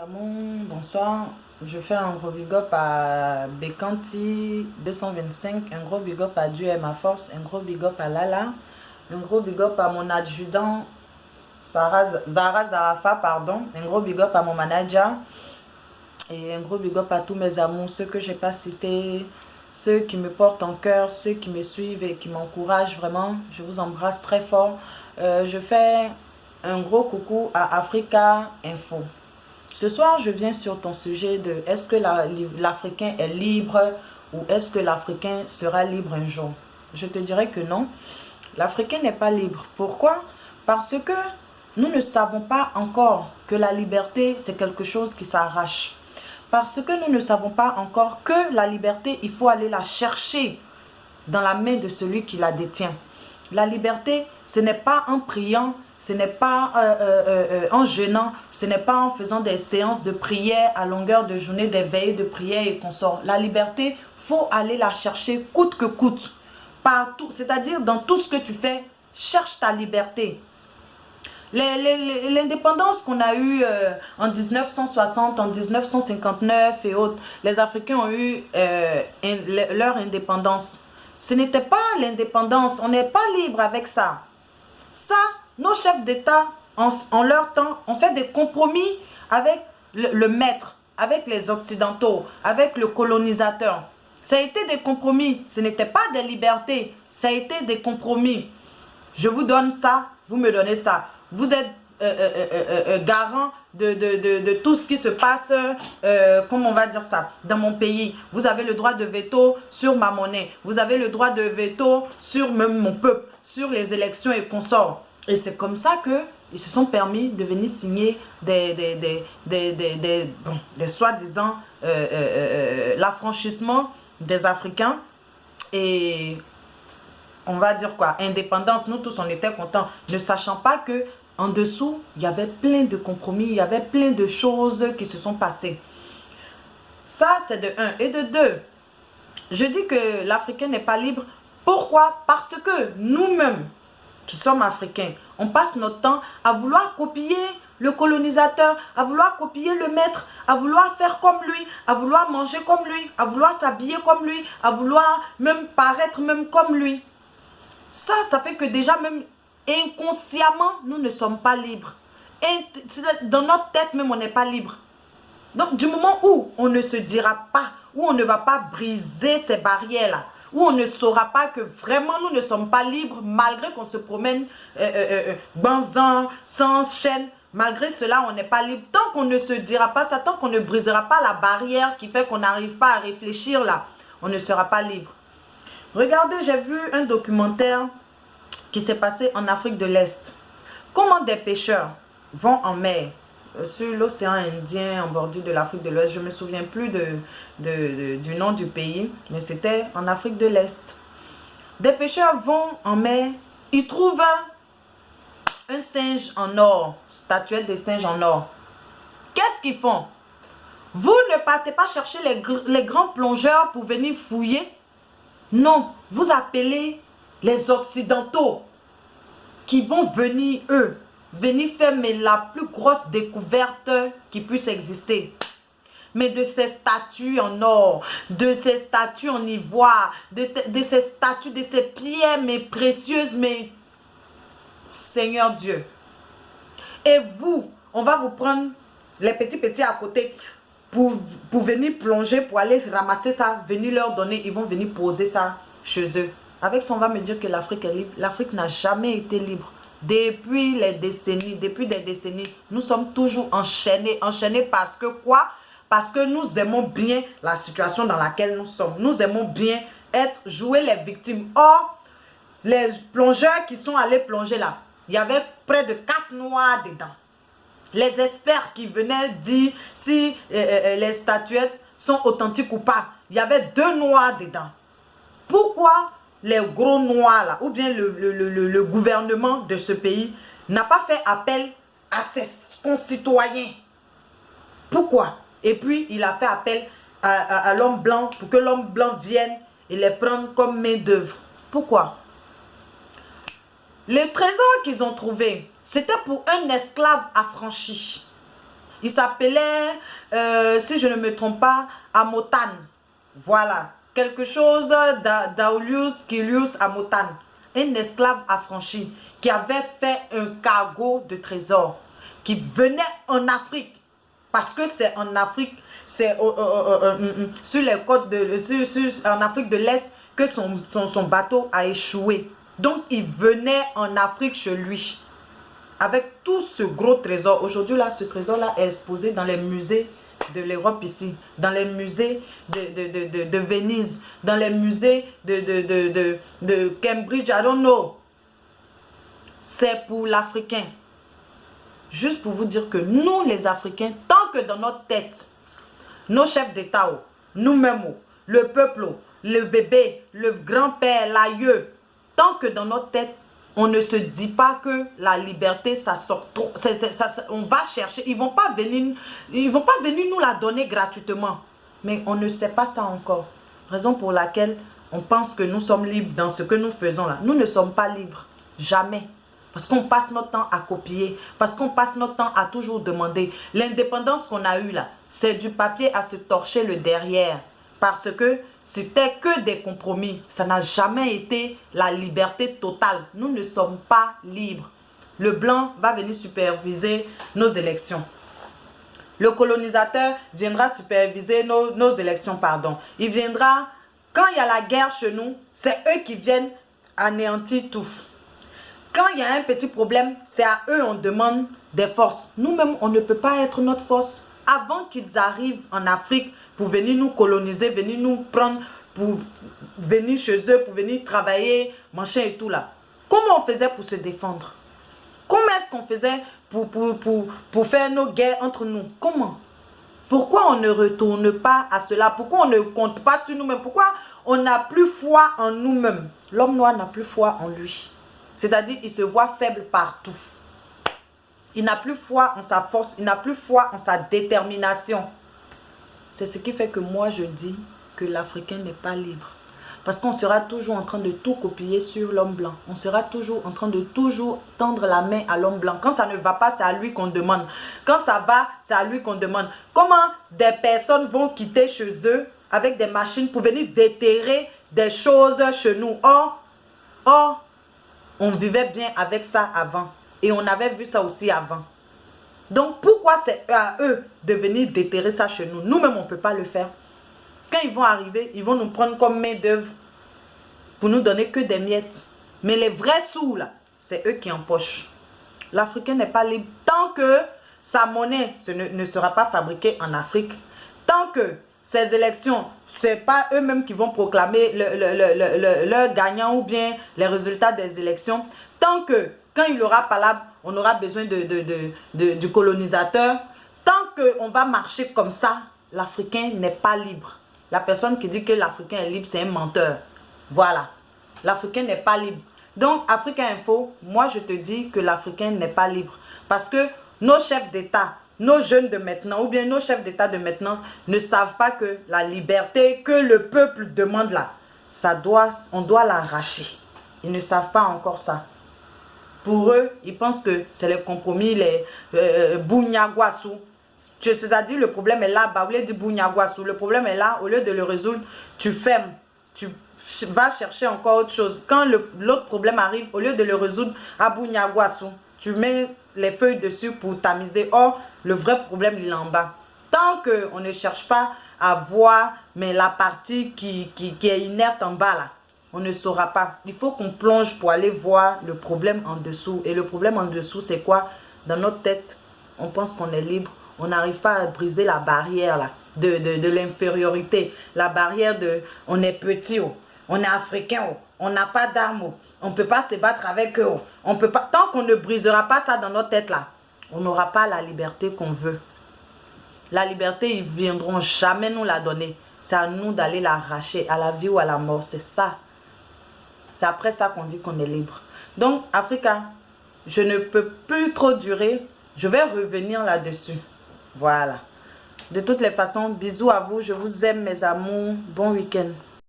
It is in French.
Amour, bonsoir. Je fais un gros big up à Bekanti 225, un gros big up à Dieu et ma force, un gros big up à Lala, un gros big up à mon adjudant Zara Zarafa, pardon, un gros big up à mon manager et un gros big up à tous mes amours, ceux que j'ai pas cités, ceux qui me portent en cœur, ceux qui me suivent et qui m'encouragent vraiment. Je vous embrasse très fort. Je fais un gros coucou à Africa Info. Ce soir, je viens sur ton sujet de est-ce que l'Africain est libre ou est-ce que l'Africain sera libre un jour? Je te dirais que non. L'Africain n'est pas libre. Pourquoi? Parce que nous ne savons pas encore que la liberté, c'est quelque chose qui s'arrache. Parce que nous ne savons pas encore que la liberté, il faut aller la chercher dans la main de celui qui la détient. La liberté, ce n'est pas en priant, ce n'est pas en jeûnant, ce n'est pas en faisant des séances de prière à longueur de journée, des veillées de prière et consorts. La liberté, il faut aller la chercher coûte que coûte. Partout, c'est-à-dire dans tout ce que tu fais, cherche ta liberté. L'indépendance qu'on a eue en 1960, en 1959 et autres, les Africains ont eu leur indépendance. Ce n'était pas l'indépendance, on n'est pas libre avec ça. Ça, nos chefs d'État, en leur temps, ont fait des compromis avec le maître, avec les Occidentaux, avec le colonisateur. Ça a été des compromis, ce n'était pas des libertés, ça a été des compromis. Je vous donne ça, vous me donnez ça. Vous êtes garant de tout ce qui se passe, comment on va dire ça, dans mon pays. Vous avez le droit de veto sur ma monnaie. Vous avez le droit de veto sur même mon peuple, sur les élections et consorts. Et c'est comme ça qu'ils se sont permis de venir signer des soi-disant l'affranchissement des Africains. Et on va dire quoi, indépendance, nous tous on était contents, ne sachant pas que en dessous, il y avait plein de compromis, il y avait plein de choses qui se sont passées. Ça, c'est de un. Et de deux, je dis que l'Africain n'est pas libre. Pourquoi? Parce que nous-mêmes, qui sommes Africains, on passe notre temps à vouloir copier le colonisateur, à vouloir copier le maître, à vouloir faire comme lui, à vouloir manger comme lui, à vouloir s'habiller comme lui, à vouloir même paraître même comme lui. Ça fait que déjà même inconsciemment, nous ne sommes pas libres. Dans notre tête même, on n'est pas libre. Donc, du moment où on ne se dira pas, où on ne va pas briser ces barrières-là, où on ne saura pas que vraiment nous ne sommes pas libres, malgré qu'on se promène banzan, sans chaîne, malgré cela, on n'est pas libre. Tant qu'on ne se dira pas ça, tant qu'on ne brisera pas la barrière qui fait qu'on n'arrive pas à réfléchir là, on ne sera pas libre. Regardez, j'ai vu un documentaire qui s'est passé en Afrique de l'Est. Comment des pêcheurs vont en mer, sur l'océan Indien, en bordure de l'Afrique de l'Ouest. Je ne me souviens plus du nom du pays, mais c'était en Afrique de l'Est. Des pêcheurs vont en mer, ils trouvent un singe en or, statuette de singe en or. Qu'est-ce qu'ils font? Vous ne partez pas chercher les grands plongeurs pour venir fouiller. Non, vous appelez les Occidentaux qui vont venir, eux, venir faire mais la plus grosse découverte qui puisse exister. Mais de ces statues en or, de ces statues en ivoire, de ces statues, de ces pierres mais précieuses, mais Seigneur Dieu. Et vous, on va vous prendre les petits à côté pour venir plonger, pour aller ramasser ça, venir leur donner, ils vont venir poser ça chez eux. Avec ça, on va me dire que l'Afrique est libre. L'Afrique n'a jamais été libre. Depuis des décennies, nous sommes toujours enchaînés. Enchaînés parce que quoi? Parce que nous aimons bien la situation dans laquelle nous sommes. Nous aimons bien jouer les victimes. Or, les plongeurs qui sont allés plonger là, il y avait près de 4 noirs dedans. Les experts qui venaient dire si les statuettes sont authentiques ou pas. Il y avait 2 noirs dedans. Pourquoi les gros noirs là, ou bien le gouvernement de ce pays n'a pas fait appel à ses concitoyens? Pourquoi? Et puis il a fait appel à l'homme blanc pour que l'homme blanc vienne et les prendre comme main d'œuvre. Pourquoi? Les trésors qu'ils ont trouvés, c'était pour un esclave affranchi. Il s'appelait, si je ne me trompe pas, Amotan. Voilà, quelque chose d'Aulius Kilius Amotan. Un esclave affranchi qui avait fait un cargo de trésors, qui venait en Afrique. Parce que c'est en Afrique, c'est sur les côtes en Afrique de l'Est que son bateau a échoué. Donc, il venait en Afrique chez lui. Avec tout ce gros trésor. Aujourd'hui, là, ce trésor-là est exposé dans les musées de l'Europe ici. Dans les musées de Venise. Dans les musées de Cambridge. I don't know. C'est pour l'Africain. Juste pour vous dire que nous, les Africains, tant que dans notre tête, nos chefs d'État, nous-mêmes, le peuple, le bébé, le grand-père, l'aïeux, tant que dans notre tête, on ne se dit pas que la liberté, ça sort trop. On va chercher. Ils ne vont pas venir nous la donner gratuitement. Mais on ne sait pas ça encore. Raison pour laquelle on pense que nous sommes libres dans ce que nous faisons là. Nous ne sommes pas libres. Jamais. Parce qu'on passe notre temps à copier. Parce qu'on passe notre temps à toujours demander. L'indépendance qu'on a eue là, c'est du papier à se torcher le derrière. Parce que c'était que des compromis. Ça n'a jamais été la liberté totale. Nous ne sommes pas libres. Le blanc va venir superviser nos élections. Le colonisateur viendra superviser nos élections, pardon. Il viendra, quand il y a la guerre chez nous, c'est eux qui viennent anéantir tout. Quand il y a un petit problème, c'est à eux on demande des forces. Nous-mêmes, on ne peut pas être notre force. Avant qu'ils arrivent en Afrique pour venir nous coloniser, venir nous prendre, pour venir chez eux, pour venir travailler, machin et tout là. Comment on faisait pour se défendre? Comment est-ce qu'on faisait pour faire nos guerres entre nous? Comment? Pourquoi on ne retourne pas à cela? Pourquoi on ne compte pas sur nous-mêmes? Pourquoi on n'a plus foi en nous-mêmes? L'homme noir n'a plus foi en lui. C'est-à-dire qu'il se voit faible partout. Il n'a plus foi en sa force. Il n'a plus foi en sa détermination. C'est ce qui fait que moi je dis que l'Africain n'est pas libre. Parce qu'on sera toujours en train de tout copier sur l'homme blanc. On sera toujours en train de tendre la main à l'homme blanc. Quand ça ne va pas, c'est à lui qu'on demande. Quand ça va, c'est à lui qu'on demande. Comment des personnes vont quitter chez eux avec des machines pour venir déterrer des choses chez nous? Or, on vivait bien avec ça avant. Et on avait vu ça aussi avant. Donc, pourquoi c'est à eux de venir déterrer ça chez nous? Nous-mêmes, on ne peut pas le faire. Quand ils vont arriver, ils vont nous prendre comme main d'œuvre pour nous donner que des miettes. Mais les vrais sous, là, c'est eux qui empochent. L'Africain n'est pas libre. Tant que sa monnaie ne sera pas fabriquée en Afrique, tant que ces élections, ce n'est pas eux-mêmes qui vont proclamer leur gagnant ou bien les résultats des élections. Tant que, quand il aura palabre, on aura besoin du colonisateur. Tant qu'on va marcher comme ça, l'Africain n'est pas libre. La personne qui dit que l'Africain est libre, c'est un menteur. Voilà. L'Africain n'est pas libre. Donc, Africa Info, moi je te dis que l'Africain n'est pas libre. Parce que nos chefs d'État, nos jeunes de maintenant, ou bien nos chefs d'État de maintenant, ne savent pas que la liberté que le peuple demande là, on doit l'arracher. Ils ne savent pas encore ça. Pour eux, ils pensent que c'est les compromis, les Bougnaguassou. C'est-à-dire, le problème est là, Baoulé dit Bougnaguassou. Le problème est là, au lieu de le résoudre, tu fermes. Tu vas chercher encore autre chose. Quand l'autre problème arrive, au lieu de le résoudre à Bougnaguassou, tu mets les feuilles dessus pour tamiser. Or, le vrai problème, il est en bas. Tant qu'on ne cherche pas à voir, mais la partie qui est inerte en bas là, on ne saura pas. Il faut qu'on plonge pour aller voir le problème en dessous. Et le problème en dessous, c'est quoi? Dans notre tête, on pense qu'on est libre. On n'arrive pas à briser la barrière là, de l'infériorité. La barrière de on est petit, on est africain, on n'a pas d'armes, on ne peut pas se battre avec eux. On peut pas, tant qu'on ne brisera pas ça dans notre tête là, on n'aura pas la liberté qu'on veut. La liberté, ils ne viendront jamais nous la donner. C'est à nous d'aller l'arracher, à la vie ou à la mort. C'est ça. C'est après ça qu'on dit qu'on est libre. Donc, Africa, je ne peux plus trop durer. Je vais revenir là-dessus. Voilà. De toutes les façons, bisous à vous. Je vous aime, mes amours. Bon week-end.